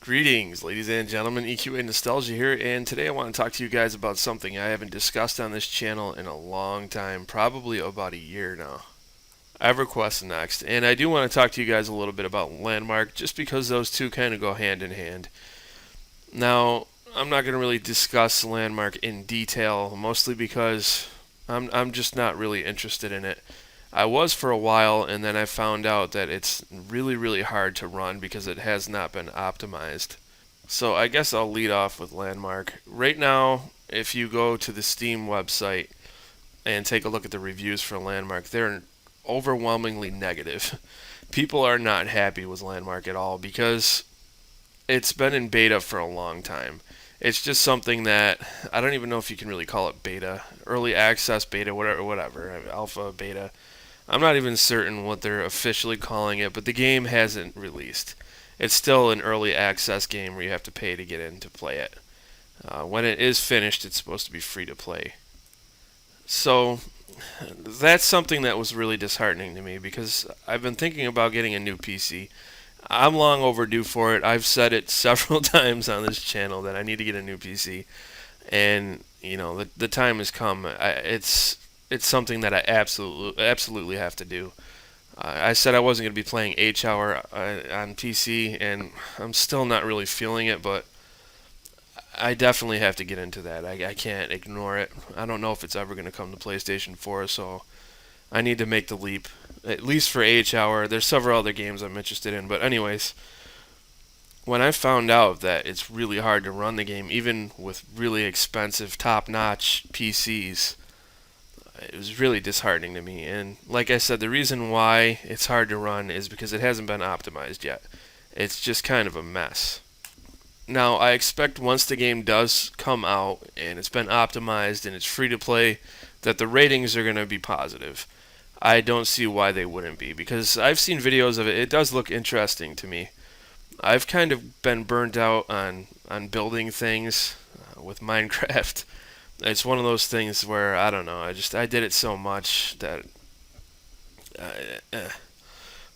Greetings, ladies and gentlemen. EQA Nostalgia here, and today I want to talk to you guys about something I haven't discussed on this channel in a long time, probably about a year now. EverQuest Next, and I do want to talk to you guys a little bit about Landmark, just because those two kind of go hand in hand. Now, I'm not going to really discuss Landmark in detail, mostly because I'm just not really interested in it. I was for a while, and then I found out that it's really, really hard to run because it has not been optimized. So I guess I'll lead off with Landmark. Right now, if you go to the Steam website and take a look at the reviews for Landmark, they're overwhelmingly negative. People are not happy with Landmark at all because it's been in beta for a long time. It's just something that I don't even know if you can really call it beta, early access beta, whatever, alpha, beta. I'm not even certain what they're officially calling it, but the game hasn't released. It's still an early access game where you have to pay to get in to play it. When it is finished, it's supposed to be free to play. So that's something that was really disheartening to me because I've been thinking about getting a new PC. I'm long overdue for it. I've said it several times on this channel that I need to get a new PC, and the time has come. It's something that I absolutely have to do. I said I wasn't going to be playing H-Hour on PC, and I'm still not really feeling it, but I definitely have to get into that. I can't ignore it. I don't know if it's ever going to come to PlayStation 4, so I need to make the leap, at least for H-Hour. There's several other games I'm interested in, but anyways, when I found out that it's really hard to run the game, even with really expensive, top-notch PCs, it was really disheartening to me. And like I said, the reason why it's hard to run is because it hasn't been optimized yet. It's just kind of a mess. Now, I expect once the game does come out and it's been optimized and it's free to play, that the ratings are going to be positive. I don't see why they wouldn't be, because I've seen videos of it. It does look interesting to me. I've kind of been burned out on building things with Minecraft. It's one of those things where I don't know. I did it so much that. Uh, eh.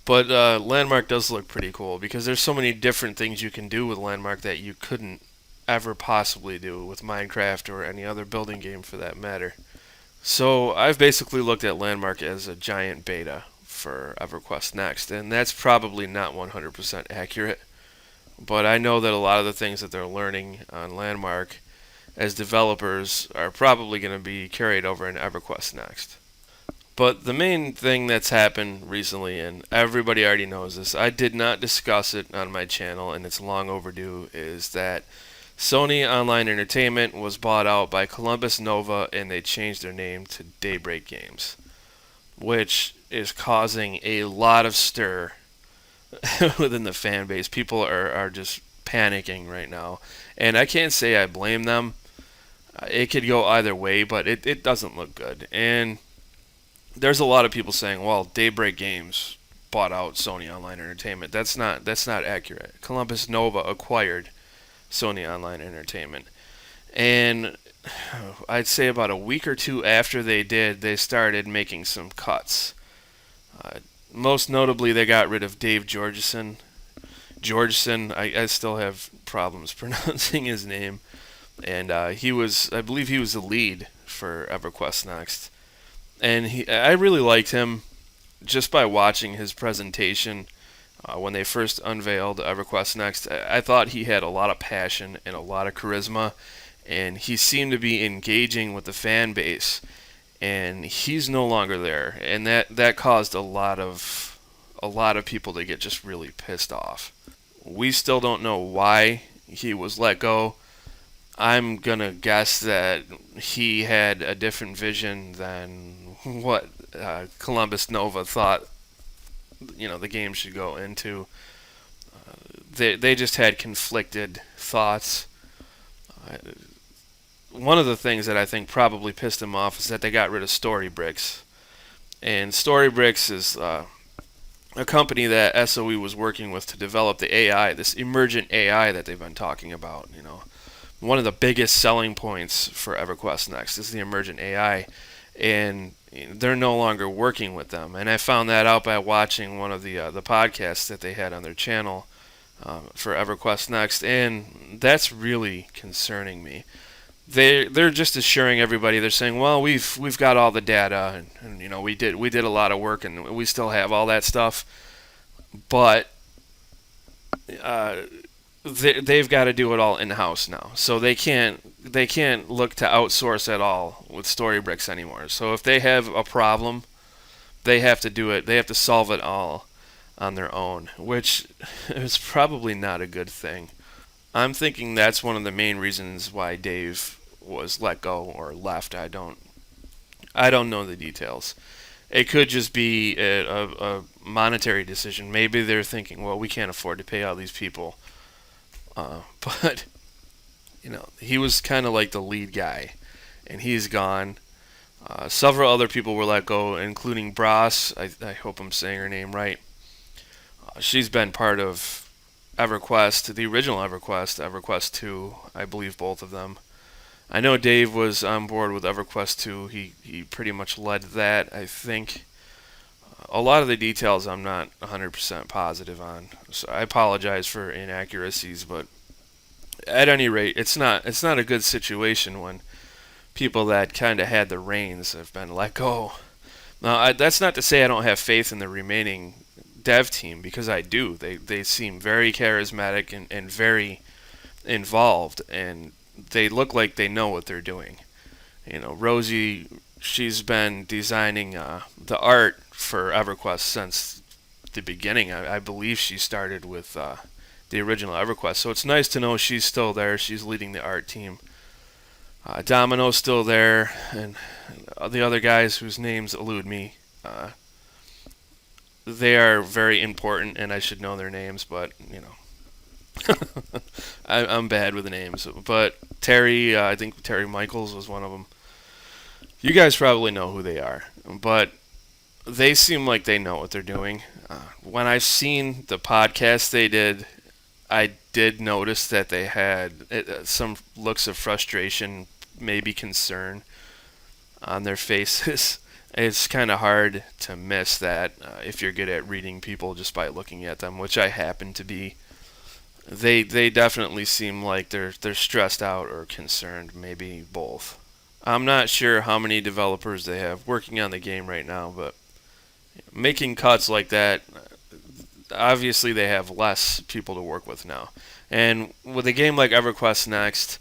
But Landmark does look pretty cool because there's so many different things you can do with Landmark that you couldn't ever possibly do with Minecraft or any other building game for that matter. So I've basically looked at Landmark as a giant beta for EverQuest Next, and that's probably not 100% accurate. But I know that a lot of the things that they're learning on Landmark as developers are probably going to be carried over in EverQuest Next. But the main thing that's happened recently, and everybody already knows this, I did not discuss it on my channel, and it's long overdue, is that Sony Online Entertainment was bought out by Columbus Nova, and they changed their name to Daybreak Games, which is causing a lot of stir within the fan base. People are just panicking right now, and I can't say I blame them. It could go either way, but it doesn't look good. And there's a lot of people saying, well, Daybreak Games bought out Sony Online Entertainment. That's not accurate. Columbus Nova acquired Sony Online Entertainment. And I'd say about a week or two after they did, they started making some cuts. Most notably, they got rid of Dave Georgeson. I still have problems pronouncing his name. And I believe he was the lead for EverQuest Next. And I really liked him just by watching his presentation when they first unveiled EverQuest Next. I thought he had a lot of passion and a lot of charisma, and he seemed to be engaging with the fan base. And he's no longer there, and that caused a lot of people to get just really pissed off. We still don't know why he was let go. I'm gonna guess that he had a different vision than what Columbus Nova thought the game should go into. They just had conflicted thoughts. One of the things that I think probably pissed him off is that they got rid of Storybricks. And Storybricks is a company that SOE was working with to develop the AI, this emergent AI that they've been talking about. One of the biggest selling points for EverQuest Next is the emergent AI, and they're no longer working with them. And I found that out by watching one of the podcasts that they had on their channel for EverQuest Next, and that's really concerning me. They're just assuring everybody. They're saying, well, we've got all the data, and we did a lot of work, and we still have all that stuff, but uh, they've got to do it all in house now. So they can't look to outsource at all with Storybricks anymore. So if they have a problem, they have to do it. They have to solve it all on their own, which is probably not a good thing. I'm thinking that's one of the main reasons why Dave was let go or left. I don't know the details. It could just be a monetary decision. Maybe they're thinking, well, we can't afford to pay all these people. But he was kind of like the lead guy, and he's gone. Several other people were let go, including Bras. I hope I'm saying her name right. She's been part of EverQuest, the original EverQuest, EverQuest 2, I believe both of them. I know Dave was on board with EverQuest 2. He pretty much led that, I think. A lot of the details I'm not 100% positive on, so I apologize for inaccuracies, but at any rate, it's not a good situation when people that kind of had the reins have been let go. Now, that's not to say I don't have faith in the remaining dev team, because I do. They seem very charismatic and very involved, and they look like they know what they're doing. Rosie, she's been designing the art for EverQuest since the beginning. I believe she started with the original EverQuest, so it's nice to know she's still there. She's leading the art team. Domino's still there, and the other guys whose names elude me. They are very important, and I should know their names, but I'm bad with the names. But Terry, I think Terry Michaels was one of them. You guys probably know who they are, but they seem like they know what they're doing. When I've seen the podcast they did, I did notice that they had some looks of frustration, maybe concern on their faces. It's kind of hard to miss that if you're good at reading people just by looking at them, which I happen to be. They definitely seem like they're stressed out or concerned, maybe both. I'm not sure how many developers they have working on the game right now, but making cuts like that, obviously they have less people to work with now. And with a game like EverQuest Next,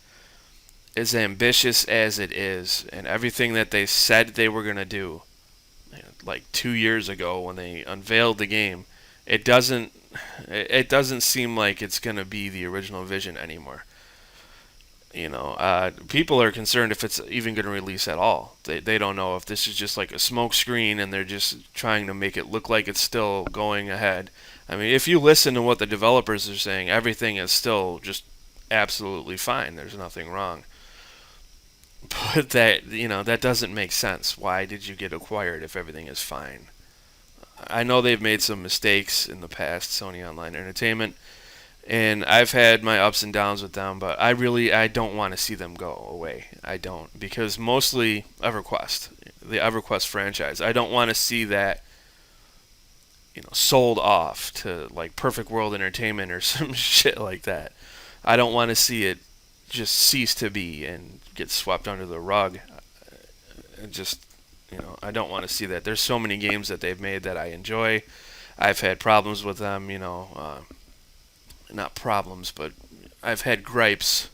as ambitious as it is, and everything that they said they were going to do, like 2 years ago when they unveiled the game, it doesn't seem like it's going to be the original vision anymore. People are concerned if it's even going to release at all. They don't know if this is just like a smoke screen and they're just trying to make it look like it's still going ahead. I mean, if you listen to what the developers are saying, everything is still just absolutely fine. There's nothing wrong. But that doesn't make sense. Why did you get acquired if everything is fine? I know they've made some mistakes in the past, Sony Online Entertainment, and I've had my ups and downs with them, but I don't want to see them go away. I don't, because mostly EverQuest, the EverQuest franchise, I don't want to see that sold off to like Perfect World Entertainment or some shit like that. I don't want to see it just cease to be and get swept under the rug. I don't want to see that. There's so many games that they've made that I enjoy. I've had problems with them, not problems, but I've had gripes.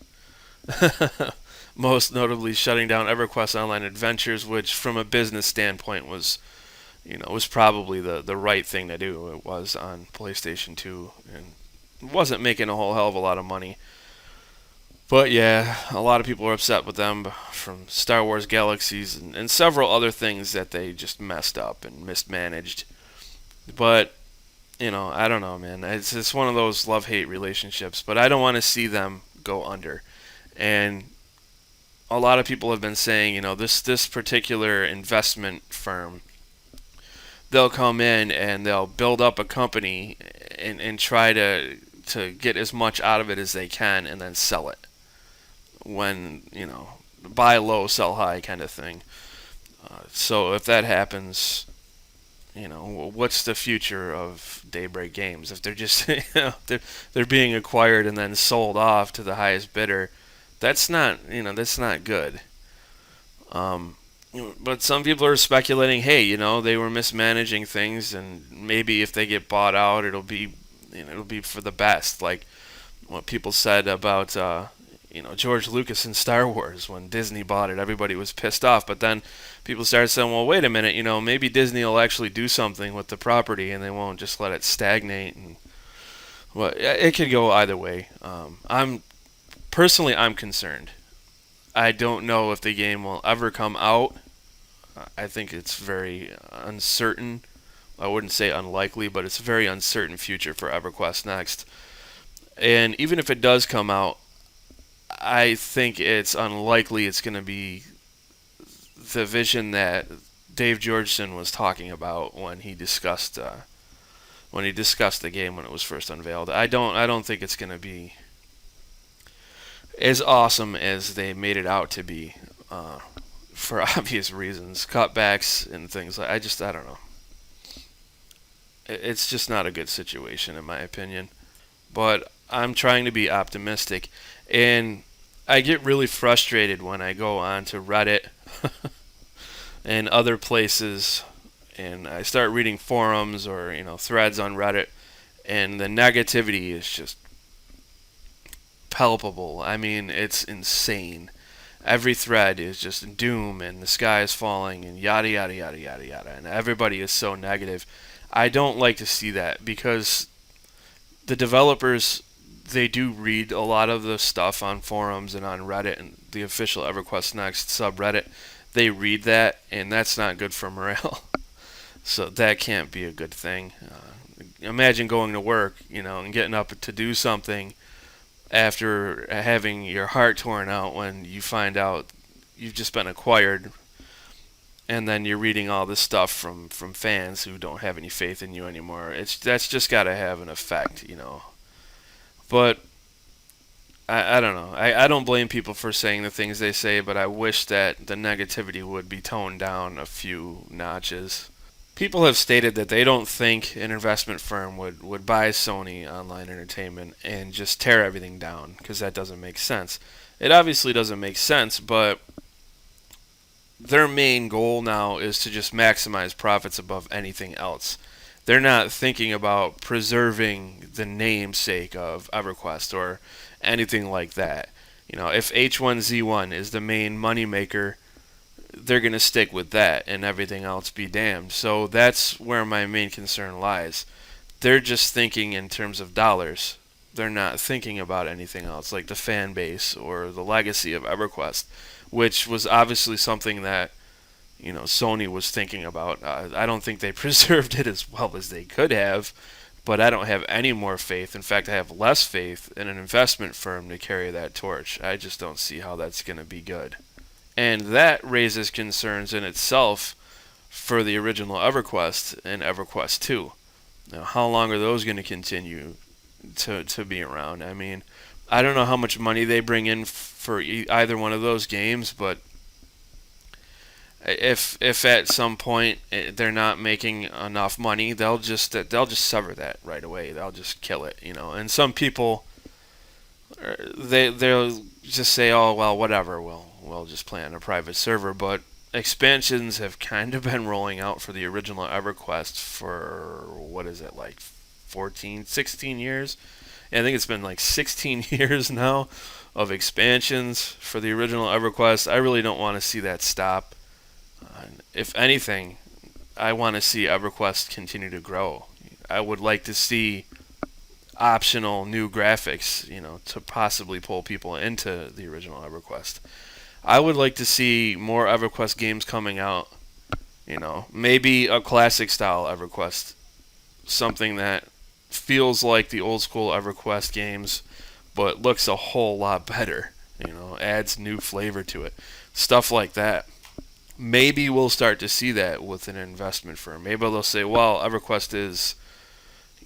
Most notably shutting down EverQuest Online Adventures, which from a business standpoint was probably the right thing to do. It was on PlayStation 2 and wasn't making a whole hell of a lot of money. But yeah, a lot of people are upset with them from Star Wars Galaxies and several other things that they just messed up and mismanaged. But, I don't know, man. It's one of those love-hate relationships, but I don't want to see them go under. And a lot of people have been saying, this particular investment firm, they'll come in and they'll build up a company and try to get as much out of it as they can and then sell it. When, buy low, sell high kind of thing. So if that happens, what's the future of Daybreak Games if they're just they're being acquired and then sold off to the highest bidder? That's not good. Um, but some people are speculating, hey, they were mismanaging things, and maybe if they get bought out, it'll be for the best. Like what people said about George Lucas and Star Wars when Disney bought it, everybody was pissed off. But then people started saying, well, wait a minute, maybe Disney will actually do something with the property, and they won't just let it stagnate. And well, it could go either way. I'm concerned. I don't know if the game will ever come out. I think it's very uncertain. I wouldn't say unlikely, but it's a very uncertain future for EverQuest Next. And even if it does come out, I think it's unlikely it's going to be the vision that Dave Georgeson was talking about when he discussed the game when it was first unveiled. I don't think it's going to be as awesome as they made it out to be, for obvious reasons, cutbacks and things. I don't know. It's just not a good situation in my opinion. But I'm trying to be optimistic, and I get really frustrated when I go on to Reddit and other places, and I start reading forums or threads on Reddit, and the negativity is just palpable. I mean, it's insane. Every thread is just doom and the sky is falling and yada yada yada yada yada, and everybody is so negative. I don't like to see that because the developers, they do read a lot of the stuff on forums and on Reddit and the official EverQuest Next subreddit. They read that, and that's not good for morale. So that can't be a good thing. Imagine going to work, and getting up to do something after having your heart torn out when you find out you've just been acquired, and then you're reading all this stuff from fans who don't have any faith in you anymore. That's just got to have an effect. But I don't know. I don't blame people for saying the things they say, but I wish that the negativity would be toned down a few notches. People have stated that they don't think an investment firm would buy Sony Online Entertainment and just tear everything down, because that doesn't make sense. It obviously doesn't make sense, but their main goal now is to just maximize profits above anything else. They're not thinking about preserving the namesake of EverQuest or anything like that. If H1Z1 is the main moneymaker, they're going to stick with that and everything else be damned. So that's where my main concern lies. They're just thinking in terms of dollars. They're not thinking about anything else, like the fan base or the legacy of EverQuest, which was obviously something that Sony was thinking about. I don't think they preserved it as well as they could have, but I don't have any more faith. In fact, I have less faith in an investment firm to carry that torch. I just don't see how that's going to be good. And that raises concerns in itself for the original EverQuest and EverQuest 2. Now, how long are those going to continue to be around? I mean, I don't know how much money they bring in for either one of those games, but if at some point they're not making enough money, they'll just sever that right away. They'll just kill it, And some people, they'll just say, oh well, whatever, we'll just play on a private server. But expansions have kind of been rolling out for the original EverQuest for, what is it, like 14, 16 years? I think it's been like 16 years now of expansions for the original EverQuest. I really don't want to see that stop. If anything, I want to see EverQuest continue to grow. I would like to see optional new graphics, to possibly pull people into the original EverQuest. I would like to see more EverQuest games coming out. Maybe a classic style EverQuest, something that feels like the old school EverQuest games, but looks a whole lot better. Adds new flavor to it. Stuff like that. Maybe we'll start to see that with an investment firm. Maybe they'll say, well, EverQuest is,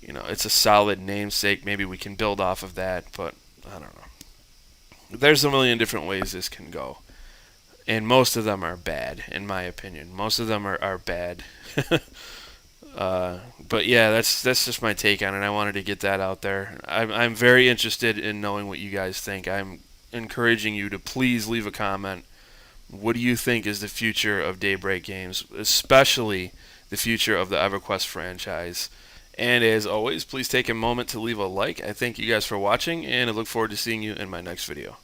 it's a solid namesake. Maybe we can build off of that, but I don't know. There's a million different ways this can go. And most of them are bad, in my opinion. Most of them are bad. But yeah, that's just my take on it. I wanted to get that out there. I'm very interested in knowing what you guys think. I'm encouraging you to please leave a comment. What do you think is the future of Daybreak games, especially the future of the EverQuest franchise? And as always, please take a moment to leave a like. I thank you guys for watching, and I look forward to seeing you in my next video.